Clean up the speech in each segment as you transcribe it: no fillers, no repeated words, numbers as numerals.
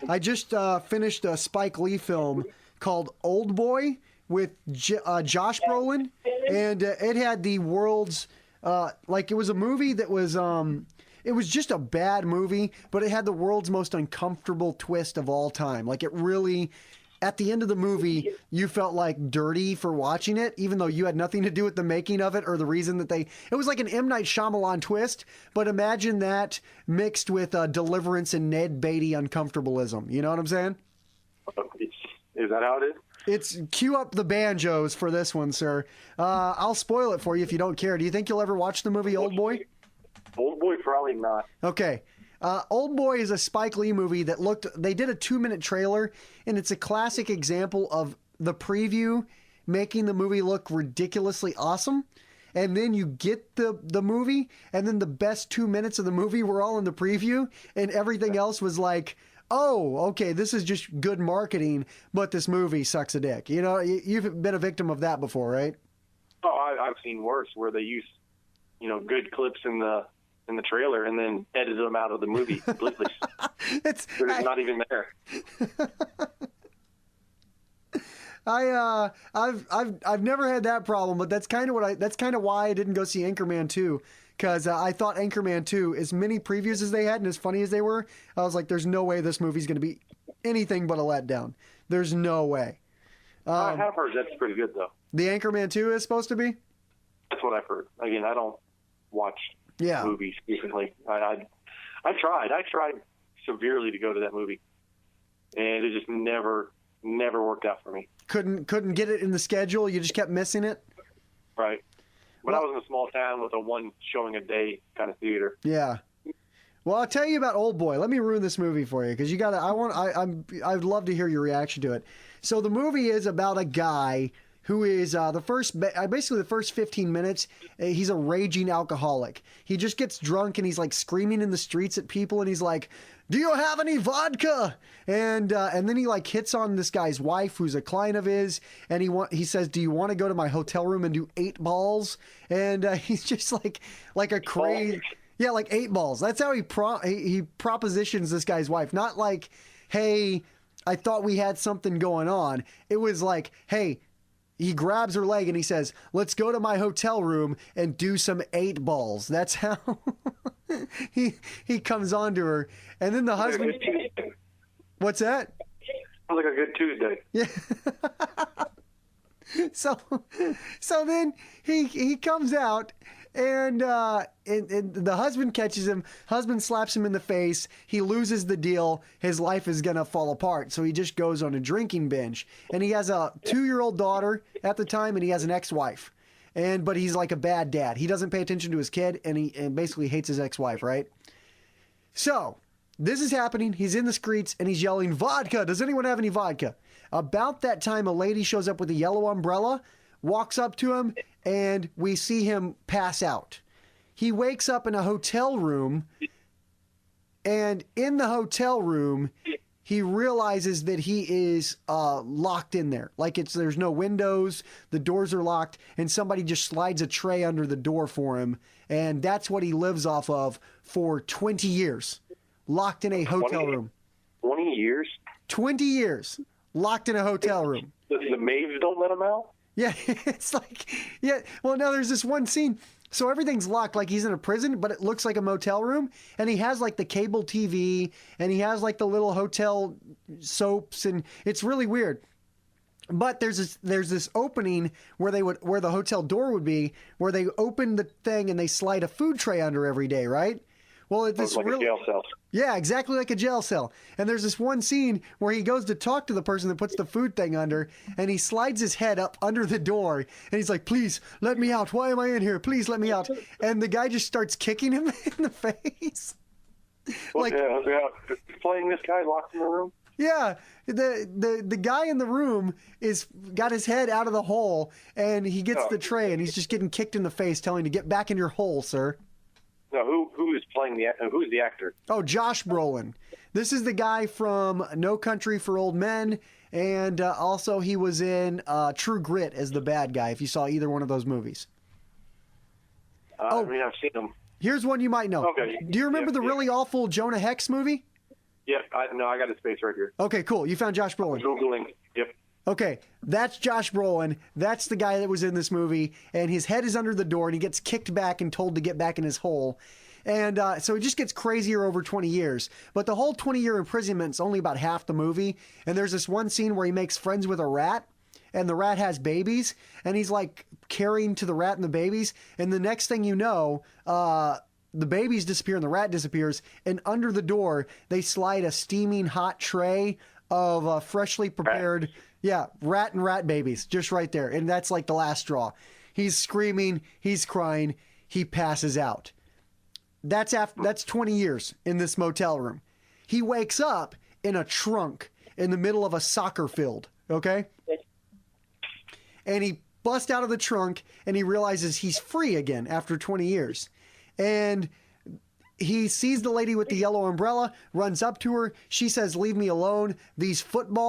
I just finished a Spike Lee film called OldBoy with Josh Brolin, and it had the world's it was a movie that was it was just a bad movie, but it had the world's most uncomfortable twist of all time. Like, it really, at the end of the movie, you felt like dirty for watching it, even though you had nothing to do with the making of it or the reason that it was like an M. Night Shyamalan twist, but imagine that mixed with Deliverance and Ned Beatty uncomfortableism. You know what I'm saying? Is that how it is? It's cue up the banjos for this one, sir. I'll spoil it for you if you don't care. Do you think you'll ever watch the movie OldBoy? OldBoy, probably not. Okay. OldBoy is a Spike Lee movie that they did a 2-minute trailer, and it's a classic example of the preview making the movie look ridiculously awesome. And then you get the movie, and then the best 2 minutes of the movie were all in the preview, and everything else was like, oh, okay, this is just good marketing, but this movie sucks a dick. You know, you've been a victim of that before, right? Oh, I've seen worse, where they use, good clips in the trailer and then edit them out of the movie completely. They're just not even there. I've never had that problem, but that's kind of why I didn't go see Anchorman 2, because I thought Anchorman 2, as many previews as they had and as funny as they were, I was like, there's no way this movie's going to be anything but a letdown. There's no way. I have heard that's pretty good, though. The Anchorman 2 is supposed to be? That's what I've heard. Again, I don't watch movies recently. I tried severely to go to that movie, and it just never worked out for me. Couldn't get it in the schedule. You just kept missing it. Right. When I was in a small town with a one showing a day kind of theater. Yeah. Well, I'll tell you about OldBoy. Let me ruin this movie for you, because you got to. I'd love to hear your reaction to it. So the movie is about a guy who is basically the first 15 minutes, he's a raging alcoholic. He just gets drunk and he's like screaming in the streets at people, and he's like, "Do you have any vodka?" And then he like hits on this guy's wife, who's a client of his, and he says, "Do you want to go to my hotel room and do 8 balls?" And he's just like a crazy, yeah, like 8 balls. That's how he propositions this guy's wife. Not like, "Hey, I thought we had something going on." It was like, "Hey." He grabs her leg and he says, "Let's go to my hotel room and do some 8 balls." That's how he comes on to her. And then the husband... What's that? Sounds like a good Tuesday. Yeah. So then he comes out, and the husband catches him. Husband slaps him in the face. He loses the deal. His life is gonna fall apart. So he just goes on a drinking binge. And he has a 2-year-old daughter at the time, and he has an ex-wife. But he's like a bad dad. He doesn't pay attention to his kid, and basically hates his ex-wife, right? So this is happening. He's in the streets and he's yelling, "Vodka! Does anyone have any vodka?" About that time, a lady shows up with a yellow umbrella, walks up to him, and we see him pass out. He wakes up in a hotel room, and in the hotel room, he realizes that he is locked in there. Like there's no windows, the doors are locked, and somebody just slides a tray under the door for him, and that's what he lives off of for 20 years. Locked in a hotel room. 20 years? 20 years. Locked in a hotel room. The maids don't let him out? Yeah, it's like, yeah. Well, no, there's this one scene. So everything's locked, like he's in a prison, but it looks like a motel room. And he has like the cable TV, and he has like the little hotel soaps, and it's really weird. But there's this opening where the hotel door would be, where they open the thing and they slide a food tray under every day, right? Well, it's like a jail cell. Yeah, exactly like a jail cell. And there's this one scene where he goes to talk to the person that puts the food thing under, and he slides his head up under the door, and he's like, "Please let me out. Why am I in here? Please let me out." And the guy just starts kicking him in the face. Well, playing this guy locked in the room? Yeah, the guy in the room is got his head out of the hole, and he gets the tray, and he's just getting kicked in the face, telling him to get back in your hole, sir. No, who is playing who's the actor? Oh, Josh Brolin. This is the guy from No Country for Old Men, and also he was in True Grit as the bad guy, if you saw either one of those movies. I mean, I've seen them. Here's one you might know. Okay. Do you remember the really awful Jonah Hex movie? Yep. I got his face right here. Okay, cool. You found Josh Brolin. Googling. Yep. Okay, that's Josh Brolin. That's the guy that was in this movie, and his head is under the door, and he gets kicked back and told to get back in his hole. And so it just gets crazier over 20 years. But the whole 20-year imprisonment's only about half the movie. And there's this one scene where he makes friends with a rat, and the rat has babies, and he's like carrying to the rat and the babies. And the next thing you know, the babies disappear and the rat disappears. And under the door, they slide a steaming hot tray of freshly prepared, rat and rat babies just right there. And that's like the last straw. He's screaming, he's crying, he passes out. That's 20 years in this motel room. He wakes up in a trunk in the middle of a soccer field, okay? And he busts out of the trunk and he realizes he's free again after 20 years. And he sees the lady with the yellow umbrella, runs up to her. She says, "Leave me alone." These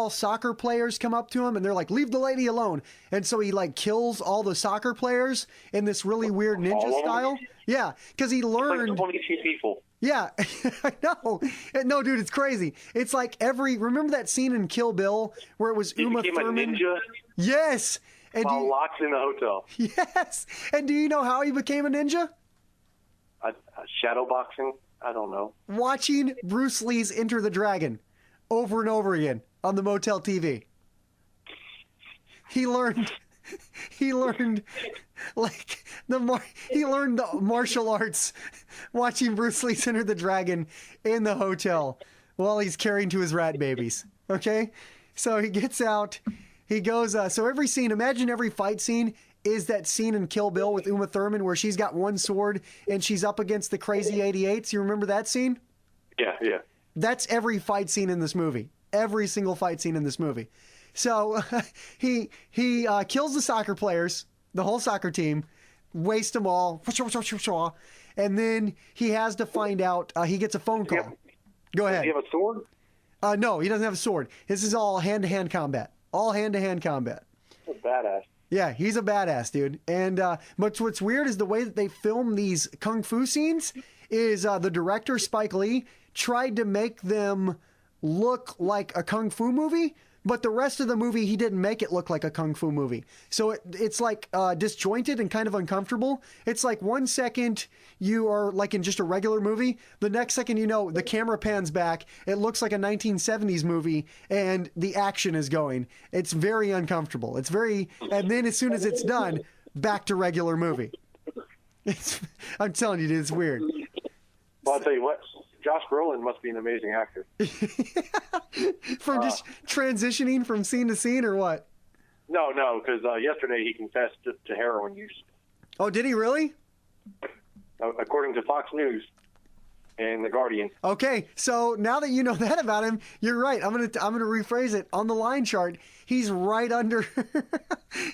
soccer players come up to him and they're like, "Leave the lady alone." And so he like kills all the soccer players in this really weird ninja style. Yeah, because he learned. Like 22 people. Yeah, I know. No, dude, it's crazy. It's like remember that scene in Kill Bill where it was Uma Thurman? A ninja? Yes. And while locked in the hotel. Yes. And do you know how he became a ninja? Shadow boxing? I don't know. Watching Bruce Lee's Enter the Dragon over and over again on the motel TV. He learned like he learned the martial arts watching Bruce Lee's Enter the Dragon in the hotel while he's caring to his rat babies. Okay? So he gets out, he goes, so every scene, imagine every fight scene is that scene in Kill Bill with Uma Thurman where she's got one sword and she's up against the crazy 88s. You remember that scene? Yeah. That's every fight scene in this movie. Every single fight scene in this movie. So he kills the soccer players, the whole soccer team, waste them all, and then he has to find out, he gets a phone call. Go ahead. Does he have a sword? No, he doesn't have a sword. This is all hand-to-hand combat. All hand-to-hand combat. That's a badass. Yeah, he's a badass, dude. And but what's weird is the way that they film these kung fu scenes is the director, Spike Lee, tried to make them look like a kung fu movie, but the rest of the movie, he didn't make it look like a kung fu movie. So it's like disjointed and kind of uncomfortable. It's like 1 second you are like in just a regular movie. The next second, the camera pans back. It looks like a 1970s movie and the action is going. It's very uncomfortable. And then as soon as it's done, back to regular movie. I'm telling you, dude, it's weird. Well, I'll tell you what. Josh Brolin must be an amazing actor. From just transitioning from scene to scene, or what? No, because yesterday he confessed to heroin use. Oh, did he really? According to Fox News and The Guardian. Okay, so now that you know that about him, you're right. I'm gonna rephrase it. On the line chart, he's right under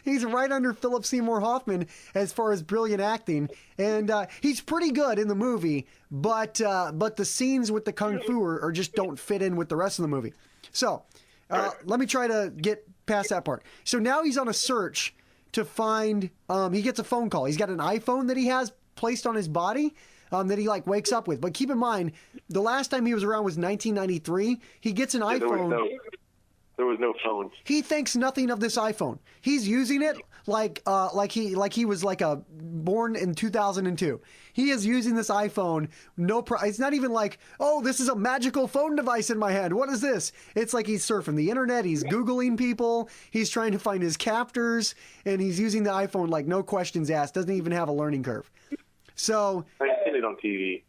he's right under Philip Seymour Hoffman as far as brilliant acting, and he's pretty good in the movie. But the scenes with the kung fu are just don't fit in with the rest of the movie. So let me try to get past that part. So now he's on a search to find. He gets a phone call. He's got an iPhone that he has placed on his body. That he like wakes up with. But keep in mind, the last time he was around was 1993. He gets an iPhone. There was no phone. He thinks nothing of this iPhone. He's using it like he was born in 2002. He is using this iPhone. It's not even like, oh, this is a magical phone device in my hand. What is this? It's like he's surfing the internet. He's Googling people. He's trying to find his captors, and he's using the iPhone like no questions asked. Doesn't even have a learning curve. So I've seen it on TV.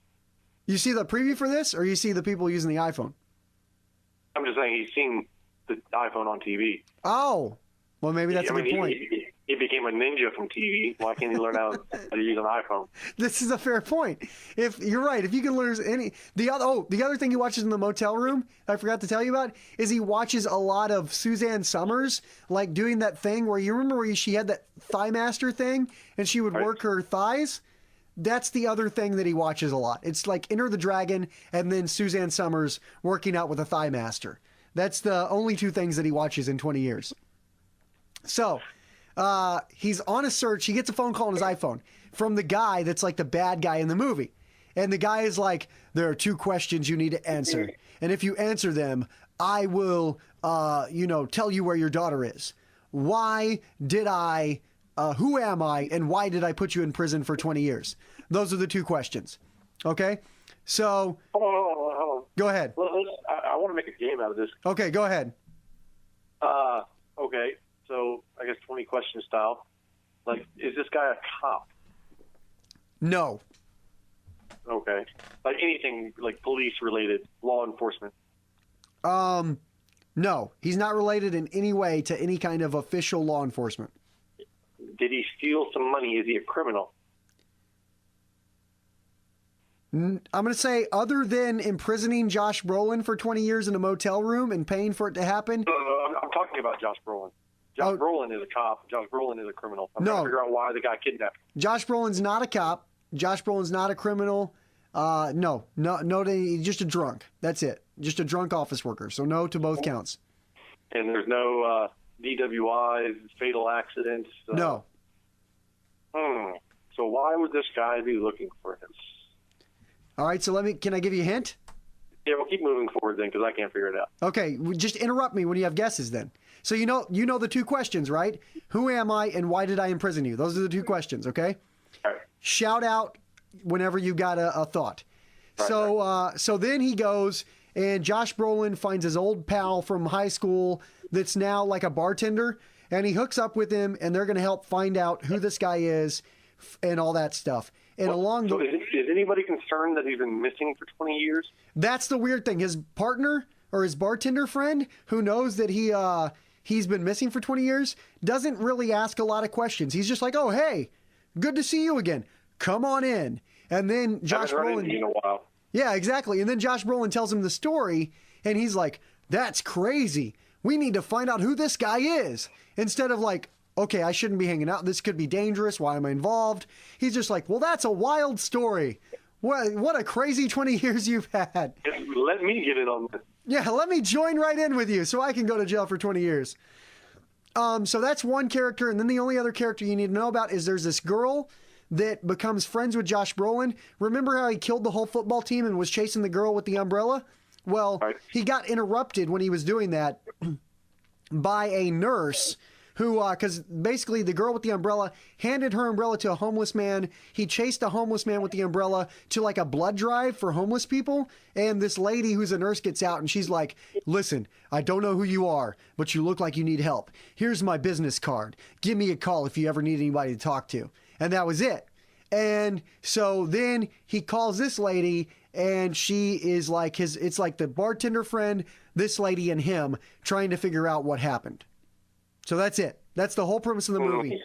You see the preview for this, or you see the people using the iPhone? I'm just saying he's seen the iPhone on TV. Oh, well, maybe that's a good point. He became a ninja from TV. Why can't he learn how to use an iPhone? This is a fair point. If you're right, if you can learn the other thing he watches in the motel room, I forgot to tell you about, is he watches a lot of Suzanne Summers, like doing that thing where you remember where she had that thigh master thing, and she would work her thighs. That's the other thing that he watches a lot. It's like Enter the Dragon and then Suzanne Summers working out with a thigh master. That's the only two things that he watches in 20 years. So he's on a search. He gets a phone call on his iPhone from the guy that's like the bad guy in the movie. And the guy is like, there are 2 questions you need to answer. And if you answer them, I will, tell you where your daughter is. Why did I, who am I, and why did I put you in prison for 20 years? Those are the 2 questions. Okay? So, hold on. Go ahead. I want to make a game out of this. Okay, go ahead. Okay, so I guess 20 question style. Like, is this guy a cop? No. Okay. Like anything like police related, law enforcement? No. He's not related in any way to any kind of official law enforcement. Did he steal some money? Is he a criminal? I'm going to say, other than imprisoning Josh Brolin for 20 years in a motel room and paying for it to happen. No, I'm talking about Josh Brolin. Josh Brolin is a cop. Josh Brolin is a criminal. I'm trying to figure out why the guy kidnapped him. Josh Brolin's not a cop. Josh Brolin's not a criminal. No, he's just a drunk. That's it. Just a drunk office worker. So no to both counts. And there's no DWIs, fatal accidents? No. So why would this guy be looking for him? All right, so can I give you a hint? Yeah, we'll keep moving forward then, because I can't figure it out. Okay, just interrupt me when you have guesses then. So you know the 2 questions, right? Who am I and why did I imprison you? Those are the 2 questions, okay? All right. Shout out whenever you got a thought. Right. So then he goes, and Josh Brolin finds his old pal from high school that's now like a bartender, and he hooks up with him, and they're going to help find out who this guy is and all that stuff. And is anybody concerned that he's been missing for 20 years? That's the weird thing. His partner or his bartender friend, who knows that he's been missing for 20 years, doesn't really ask a lot of questions. He's just like, "Oh, hey, good to see you again. Come on in." And then Josh Brolin. In a while. Yeah, exactly. And then Josh Brolin tells him the story, and he's like, "That's crazy. We need to find out who this guy is." Instead of like, "Okay, I shouldn't be hanging out. This could be dangerous. Why am I involved?" He's just like, "Well, that's a wild story. What a crazy 20 years you've had. Let me get in on this." Yeah, let me join right in with you so I can go to jail for 20 years. So that's one character. And then the only other character you need to know about is there's this girl that becomes friends with Josh Brolin. Remember how he killed the whole football team and was chasing the girl with the umbrella? Well, He got interrupted when he was doing that by a nurse who, because basically the girl with the umbrella handed her umbrella to a homeless man. He chased a homeless man with the umbrella to like a blood drive for homeless people. And this lady who's a nurse gets out and she's like, "Listen, I don't know who you are, but you look like you need help. Here's my business card. Give me a call if you ever need anybody to talk to." And that was it. And so then he calls this lady, and she is like it's like the bartender friend, this lady and him trying to figure out what happened. So that's it. That's the whole premise of the movie.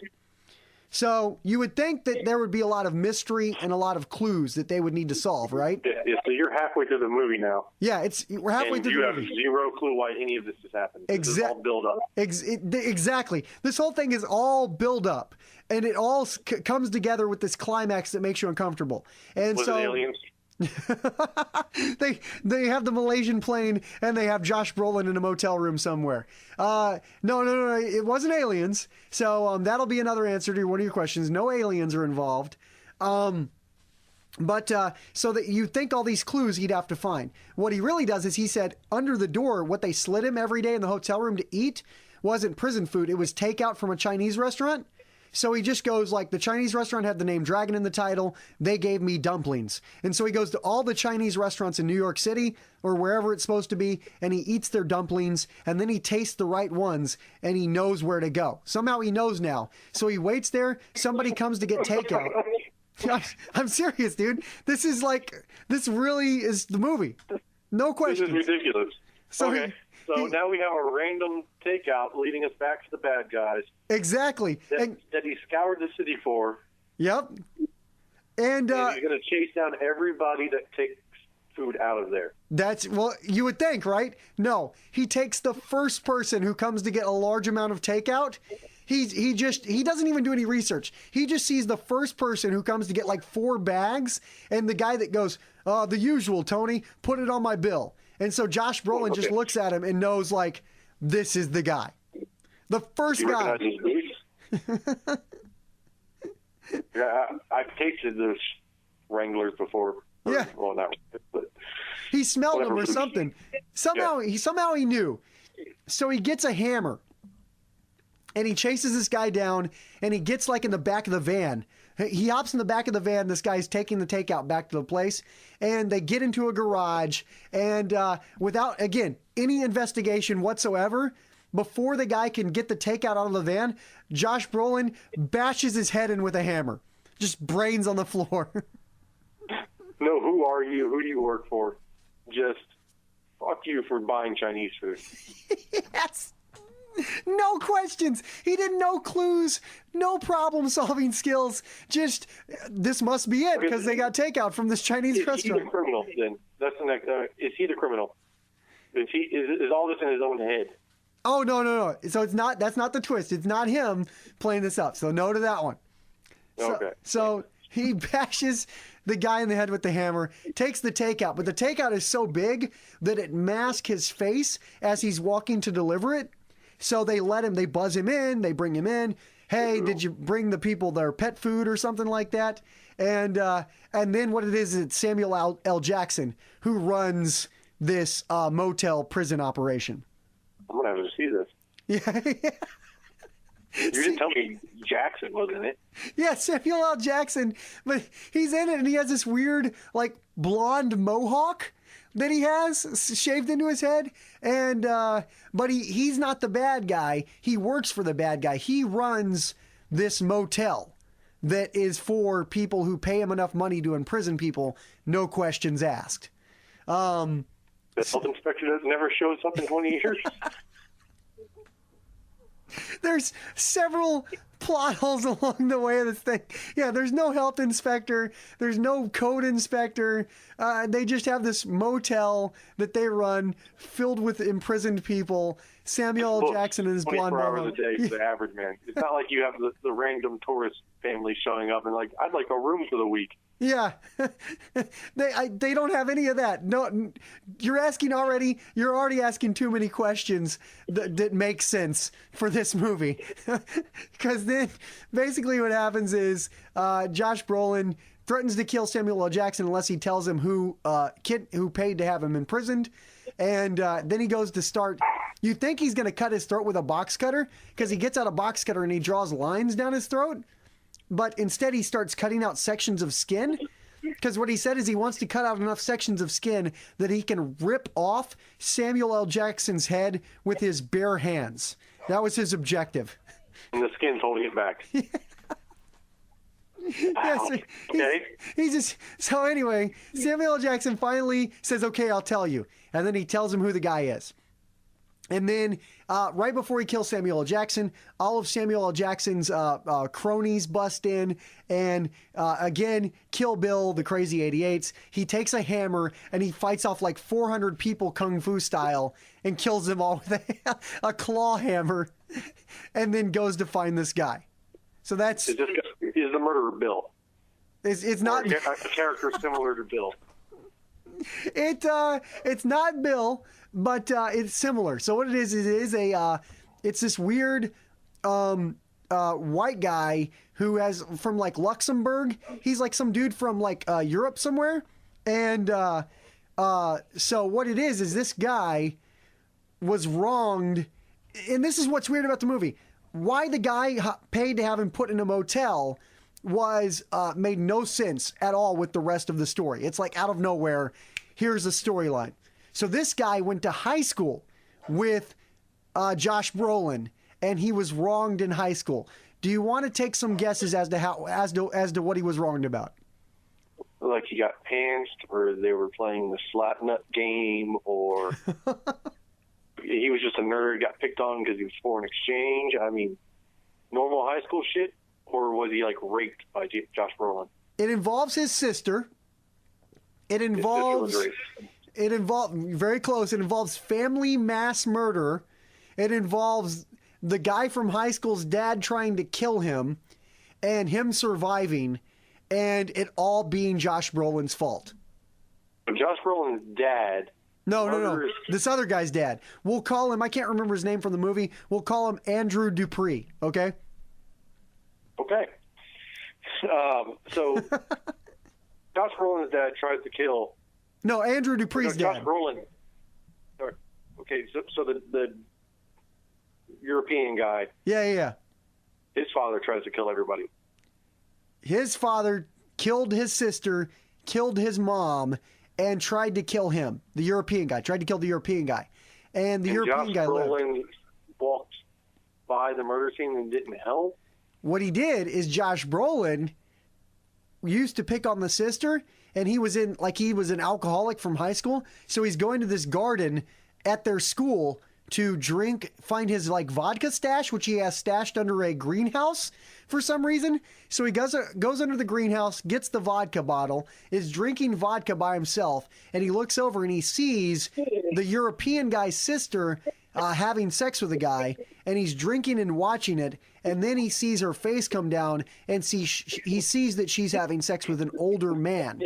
So you would think that there would be a lot of mystery and a lot of clues that they would need to solve, right? Yeah, so you're halfway through the movie now. Yeah, we're halfway through the movie. You have zero clue why any of this has happened. This is all build up. Exactly. This whole thing is all build up, and it all comes together with this climax that makes you uncomfortable. And Was it aliens? They have the Malaysian plane, and they have Josh Brolin in a motel room somewhere. No, it wasn't aliens. So that'll be another answer to one of your questions. No aliens are involved. But so that you think all these clues he'd have to find. What he really does is he said under the door, what they slid him every day in the hotel room to eat wasn't prison food. It was takeout from a Chinese restaurant. So he just goes like, the Chinese restaurant had the name Dragon in the title. They gave me dumplings. And so he goes to all the Chinese restaurants in New York City or wherever it's supposed to be, and he eats their dumplings, and then he tastes the right ones, and he knows where to go. Somehow he knows now. So he waits there. Somebody comes to get takeout. I'm serious, dude. This really is the movie. No question. This is ridiculous. So So now we have a random takeout leading us back to the bad guys. Exactly. That he scoured the city for. Yep. And he's going to chase down everybody that takes food out of there. Well, you would think, right? No, he takes the first person who comes to get a large amount of takeout. He doesn't even do any research. He just sees the first person who comes to get like 4 bags, and the guy that goes, "The usual, Tony, put it on my bill." And so Josh Brolin just looks at him and knows, like, this is the guy. The first guy. Yeah, I've tasted those Wranglers before. Yeah. Well, not but he smelled them or voodoo. something. Somehow he knew. So he gets a hammer and he chases this guy down and he gets like in the back of the van. He hops in the back of the van. This guy's taking the takeout back to the place, and they get into a garage. And without, again, any investigation whatsoever, before the guy can get the takeout out of the van, Josh Brolin bashes his head in with a hammer. Just brains on the floor. No, who are you? Who do you work for? Just fuck you for buying Chinese food. Yes. No questions. He did no clues, no problem-solving skills. Just, this must be it because they got takeout from this Chinese restaurant. Is he the criminal then? That's the next. Is he the criminal? Is all this in his own head? Oh, no. So it's not. That's not the twist. It's not him playing this up. So no to that one. Okay. So he bashes the guy in the head with the hammer, takes the takeout, but the takeout is so big that it masks his face as he's walking to deliver it. So they buzz him in, they bring him in. Hey, did you bring the people their pet food or something like that? And then what it is, it's Samuel L. Jackson who runs this motel prison operation. I'm gonna have to see this. Yeah. You didn't tell me Jackson was in it. Yeah, Samuel L. Jackson, but he's in it and he has this weird like blonde mohawk that he has shaved into his head, and but he's not the bad guy. He works for the bad guy. He runs this motel that is for people who pay him enough money to imprison people, no questions asked. The health inspector never shows up in 20 years. There's several plot holes along the way of this thing. Yeah, there's no health inspector. There's no code inspector. They just have this motel that they run filled with imprisoned people. Samuel L. Jackson and his blonde 24 hours mohawk. a day for the average man. It's not like you have the random tourist family showing up and like, I'd like a room for the week. Yeah, they don't have any of that. No, you're already asking too many questions that make sense for this movie. Because then basically what happens is Josh Brolin threatens to kill Samuel L. Jackson unless he tells him who paid to have him imprisoned. And then he goes to start. You think he's going to cut his throat with a box cutter because he gets out a box cutter and he draws lines down his throat. But instead he starts cutting out sections of skin because what he said is he wants to cut out enough sections of skin that he can rip off Samuel L. Jackson's head with his bare hands. That was his objective. And the skin's holding it back. Yes, okay. So anyway, Samuel L. Jackson finally says, okay, I'll tell you. And then he tells him who the guy is. And then right before he kills Samuel L. Jackson, all of Samuel L. Jackson's cronies bust in and again, Kill Bill, the crazy 88s. He takes a hammer and he fights off like 400 people kung fu style and kills them all with a claw hammer and then goes to find this guy. So that's... Is the murderer Bill? It's not... Or a character similar to Bill. It's not Bill, but it's similar. So what it is it's this weird white guy who has from like Luxembourg. He's like some dude from like Europe somewhere. And so what it is this guy was wronged. And this is what's weird about the movie. Why the guy paid to have him put in a motel was made no sense at all with the rest of the story. It's like out of nowhere, here's a storyline. So this guy went to high school with Josh Brolin, and he was wronged in high school. Do you want to take some guesses as to what he was wronged about? Like he got pantsed, or they were playing the slap nut game, or he was just a nerd, got picked on because he was foreign exchange. I mean, normal high school shit. Or was he like raped by Josh Brolin? It involves his sister. It involves very close. It involves family mass murder. It involves the guy from high school's dad trying to kill him and him surviving, and it all being Josh Brolin's fault. Josh Brolin's dad. No. This other guy's dad. We'll call him, I can't remember his name from the movie. We'll call him Andrew Dupree, okay? Okay. So Josh Brolin's dad tries to kill. No, Andrew Dupree's dad. Josh Brolin. Okay, so the European guy. Yeah. His father tries to kill everybody. His father killed his sister, killed his mom, and tried to kill him. The European guy tried to kill the European guy, and the European guy lived. Josh Brolin walked by the murder scene and didn't help. What he did is Josh Brolin used to pick on the sister, and he was an alcoholic from high school, so he's going to this garden at their school to find his vodka stash, which he has stashed under a greenhouse for some reason. So he goes under the greenhouse, gets the vodka bottle, is drinking vodka by himself, and he looks over and he sees the European guy's sister having sex with a guy, and he's drinking and watching it, and then he sees her face come down, and he sees that she's having sex with an older man,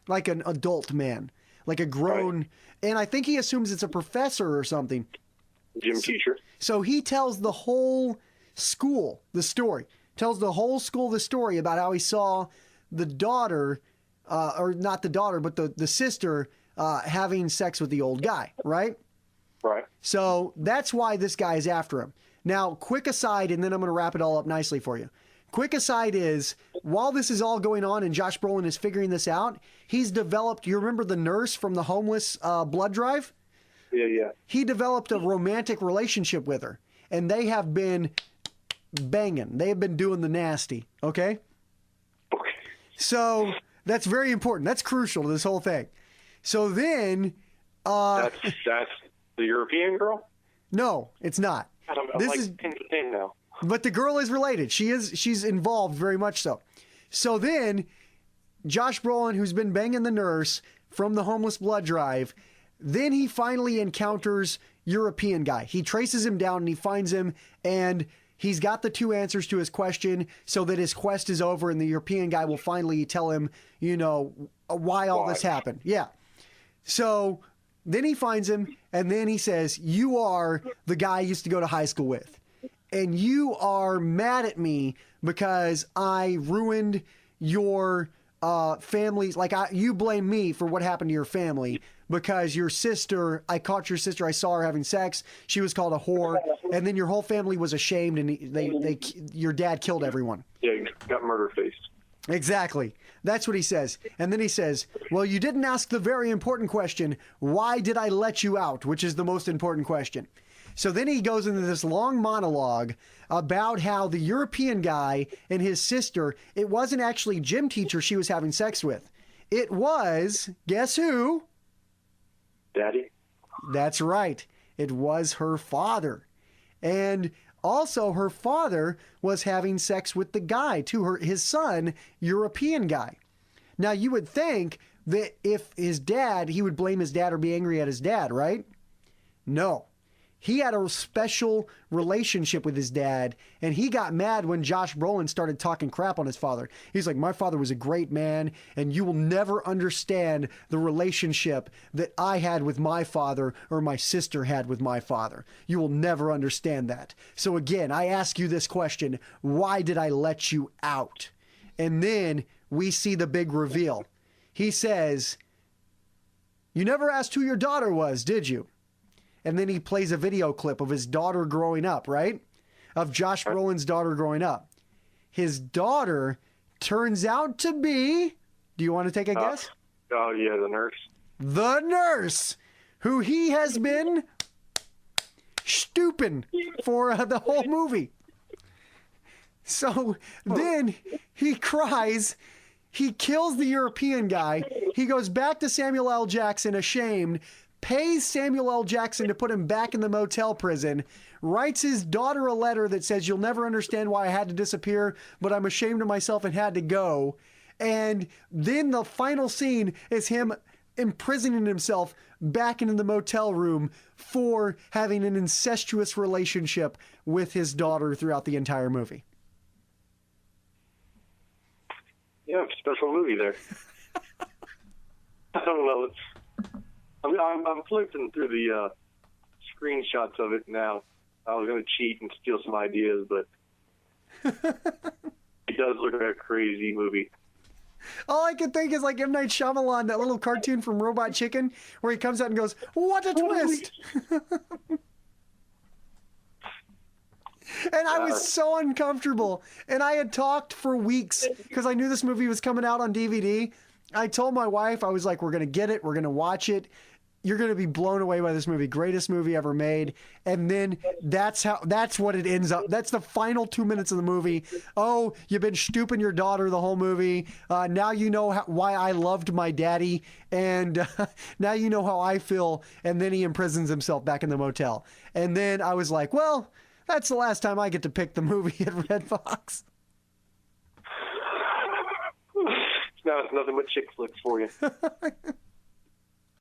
like an adult man, like a grown, and I think he assumes it's a professor or something. Gym teacher. So he tells the whole school the story. Tells the whole school the story about how he saw the daughter, or not the daughter, but the sister having sex with the old guy, right? Right. So that's why this guy is after him. Now, quick aside, and then I'm going to wrap it all up nicely for you. Quick aside is, while this is all going on and Josh Brolin is figuring this out, he's developed, you remember the nurse from the homeless blood drive? Yeah. He developed a romantic relationship with her, and they have been banging. They have been doing the nasty, okay? Okay. So that's very important. That's crucial to this whole thing. So then... that's the European girl? No, it's not. I'm this like is 10 to 10 now. But the girl is related. She's involved very much so. So then, Josh Brolin, who's been banging the nurse from the homeless blood drive, then he finally encounters European guy. He traces him down and he finds him, and he's got the two answers to his question so that his quest is over, and the European guy will finally tell him, why all this happened. Yeah. So then he finds him, and then he says, you are the guy I used to go to high school with. And you are mad at me because I ruined your family's, you blame me for what happened to your family because your sister, I caught your sister, I saw her having sex, she was called a whore, and then your whole family was ashamed, and your dad killed everyone. Yeah, he got murder-faced. Exactly. That's what he says. And then he says, well, you didn't ask the very important question, why did I let you out, which is the most important question. So then he goes into this long monologue about how the European guy and his sister, it wasn't actually gym teacher she was having sex with. It was, guess who? Daddy. That's right. It was her father. And also her father was having sex with the guy, too, his son, European guy. Now you would think that if his dad, he would blame his dad or be angry at his dad, right? No. He had a special relationship with his dad, and he got mad when Josh Brolin started talking crap on his father. He's like, my father was a great man, and you will never understand the relationship that I had with my father or my sister had with my father. You will never understand that. So again, I ask you this question, why did I let you out? And then we see the big reveal. He says, you never asked who your daughter was, did you? And then he plays a video clip of his daughter growing up, right? Of Josh Brolin's daughter growing up. His daughter turns out to be, do you want to take a guess? Oh, yeah, the nurse. The nurse, who he has been stooping for the whole movie. So then he cries, he kills the European guy, he goes back to Samuel L. Jackson ashamed, pays Samuel L. Jackson to put him back in the motel prison, writes his daughter a letter that says, you'll never understand why I had to disappear, but I'm ashamed of myself and had to go. And then the final scene is him imprisoning himself back into the motel room for having an incestuous relationship with his daughter throughout the entire movie. Yeah, special movie there. I don't know. I'm flipping through the screenshots of it now. I was going to cheat and steal some ideas, but it does look like a crazy movie. All I can think is like M. Night Shyamalan, that little cartoon from Robot Chicken, where he comes out and goes, "What a twist!" And I was so uncomfortable. And I had talked for weeks because I knew this movie was coming out on DVD. I told my wife, I was like, we're going to get it. We're going to watch it. You're going to be blown away by this movie. Greatest movie ever made. And then that's what it ends up. That's the final 2 minutes of the movie. Oh, you've been stooping your daughter the whole movie. Now you know why I loved my daddy. And now you know how I feel. And then he imprisons himself back in the motel. And then I was like, well, that's the last time I get to pick the movie at Redbox. Now it's nothing but chick flicks for you.